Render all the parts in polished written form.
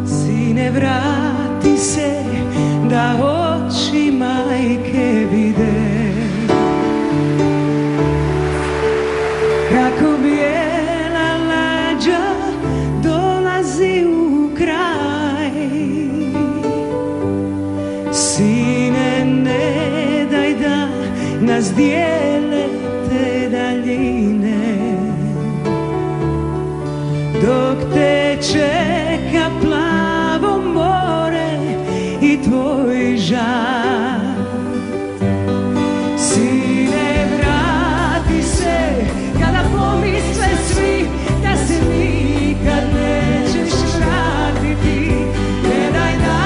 Sine, vrati se da oči majke vide kako bijela lađa dolazi u kraj. Sine, ne daj da nas dijele te daljine, dok te čeka plavo more i tvoj žar. Sine, vrati se kada pomisle svi da se nikad nećeš vratiti. Ne daj da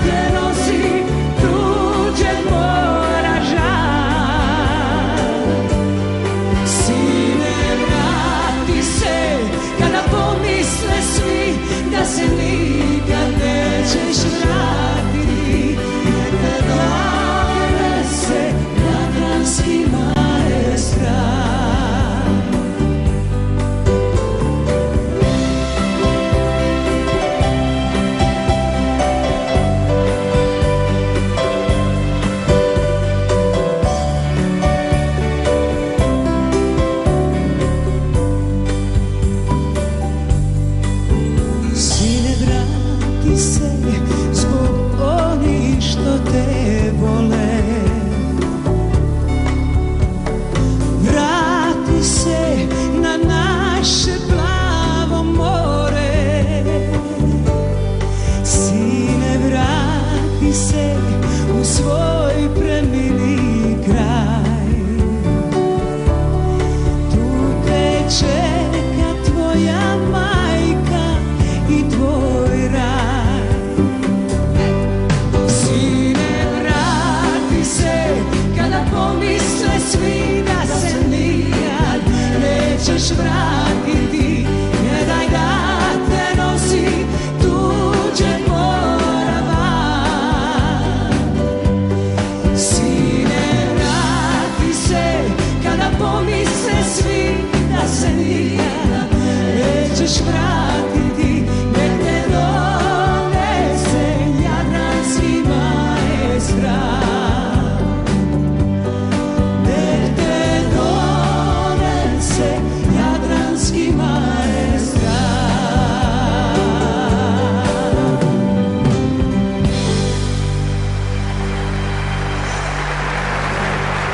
te nosi tuđeg mora žar. Sine, vrati se kada pomisle svi da se nikad nećeš vratiti. Ne daj se jadranski maestra. Sine, vrati se zbog onih što te vole. Vrati se na naše plavo more. Sine, vrati se u svoj premili kraj. Tu te čeka tvoja majka i tvoj raj. Sine, vrati se kada pomisle svi da se nikad nećeš vratiti. Ne daj da te nosi tuđeg mora van. Sine, vrati se kada pomisle svi da se nikad nećeš vratiti. Nek te donese jadranski maestra. Nek te donese jadranski maestra.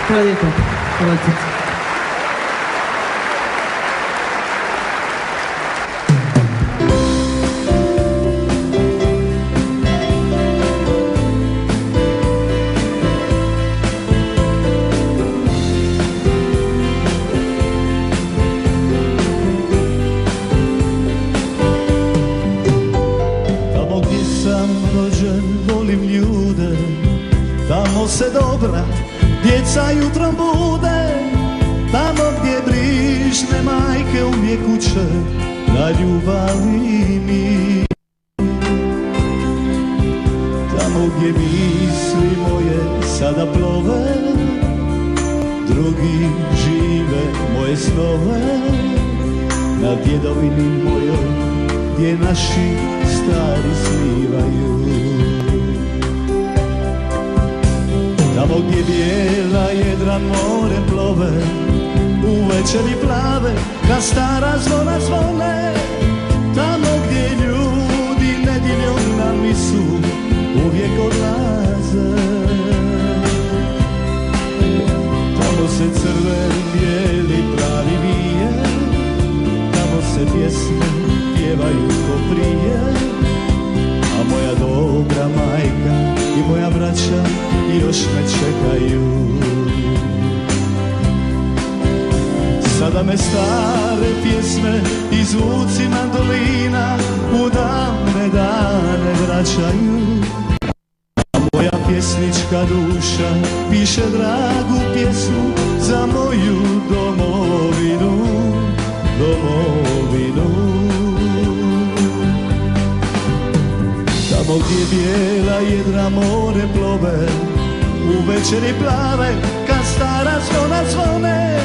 Hvala lijepo. Hvala ti. Tamo gdje sam rođen volim ljude, tamo se dobra djeca jutrom bude. Tamo gdje brižne majke uvijek uče na ljubavi mi. Tamo gdje misli moje sada plove, drugi žive moje snove. Na djedovini mojoj gdje naši stari snivaju. Tamo gdje bijela jedra more plove, u večeri plave kad stara zvona zvone. Tamo gdje ljudi nedjeljom na misu uvijek odlaze. Tamo se crven, bijeli, pravi vije, tamo se pjesme pjevaju ko prije. A moja dobra majka i moja braća još me čekaju. Sada me stare pjesme i zvuci mandolina u davne dane vraćaju. A moja pjesnička duša piše dragu pjesmu za moju domovinu, domovinu. Tamo gdje bijela jedra more plove, u večeri plave kad stara zvona zvone.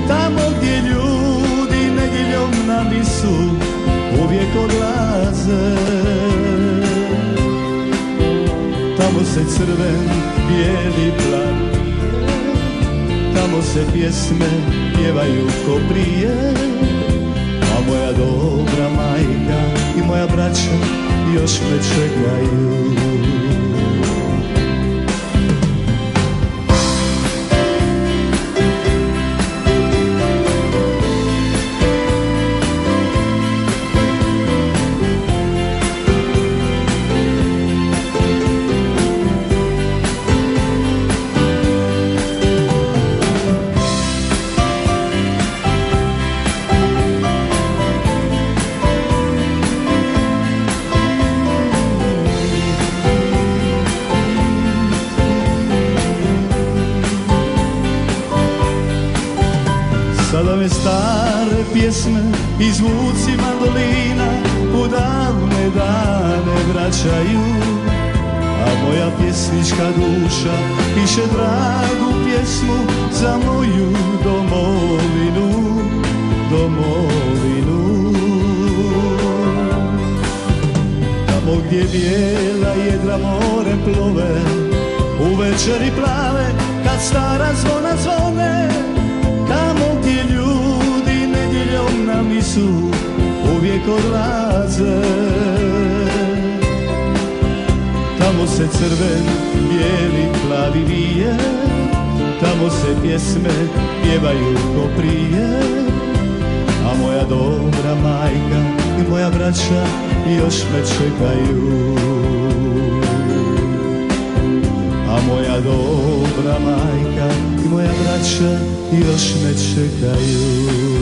Tamo gdje ljudi nedjeljom na misu uvijek odlaze. Tamo se crven, bijeli plan, tamo se pjesme pjevaju ko prije, a moja dobra majka i moja braća još me čekaju. Sada me stare pjesme i zvuci mandolina u davne dane vraćaju, a moja pjesnička duša piše dragu pjesmu za moju domovinu, domovinu. Tamo gdje bijela jedra morem plove, u večeri plave kad stara zvona zvone, tamo gdje ljudi nedjeljom na misu uvijek odlaze. Tamo se crven, bijeli, plavi vije, tamo se pjesme pjevaju ko prije, a moja dobra majka i moja braća još me čekaju. A moja dobra majka i moja braća još me čekaju.